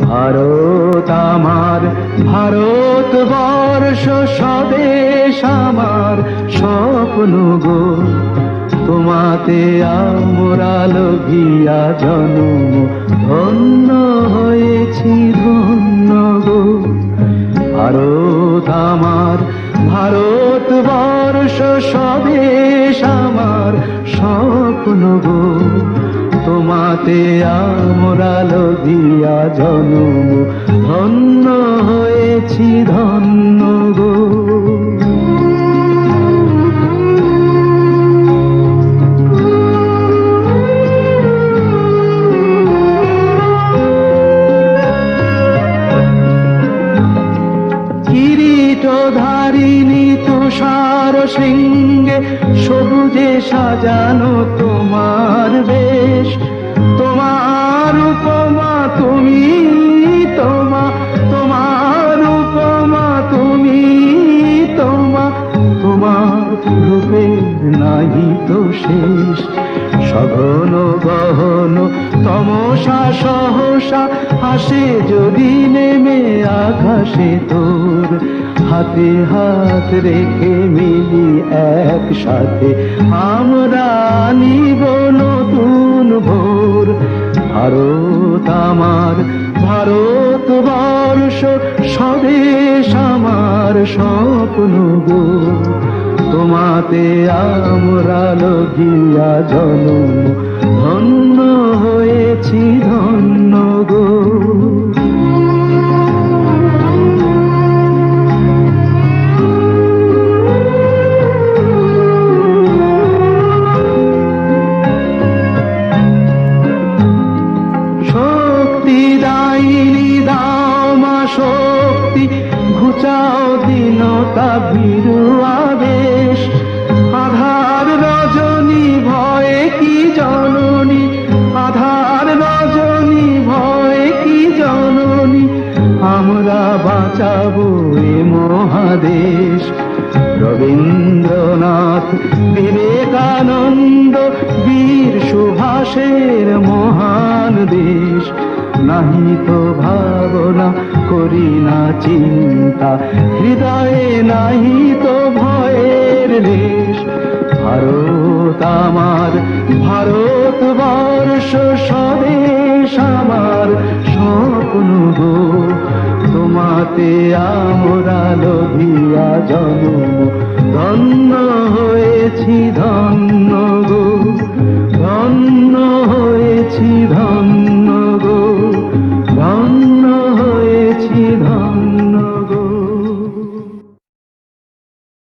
ভারত আমার, ভারতবর্ষ স্বদেশ আমার স্বপ্ন গো। তোমাতে আমরা লোভিয়া জন্ম ধন্য হয়েছি ধন্য গো। ভারত আমার, ভারতবর্ষ স্বদেশ আমার স্বপ্ন গো। তোমাতে আমরা লোভিয়া জন্ম ধন্য হয়েছি ধন্য গো। কিরীটধারিণী তুষার শৃঙ্গে সবুজে সাজানো তোমার বেশ। তোমার উপমা তুমি, তোমার উপমা তুমি, তোমার রূপের নাহি তো শেষ। সঘন গহন তমসা সহসা হাসে যদি নেমে আকাশে তোর। হাতে হাত রেখে মিলি একসাথে আমরা নিব নতুন ভোর। ভারত আমার, ভারতবর্ষ স্বদেশ আমার স্বপ্ন গো। তোমাতে আমরা লোভিয়া জন্ম ধন্য হয়েছি ধন্য গো। শক্তিদায়িনী দাও মা শক্তি, ঘুচাও দীনতা ভীরু আবেশ। আধার রজনী ভয়ে কি জননী, আধার রজনী ভয়ে কি জননী। আমরা বাঁচাবো এ মহাদেশ। রবীন্দ্রনাথ, বিবেকানন্দ, বীর সুভাষের মহান দেশ। নাহি তো ভাবনা করি না চিন্তা, হৃদয়ে নাহি তো ভয়ের লেশ। ভারত আমার, ভারতবর্ষ স্বদেশ আমার স্বপ্ন গো। তোমাতে আমরা লোভিয়া জন্ম ধন্য হয়েছি ধন্য গো, ধন্য হয়েছি ধন্য।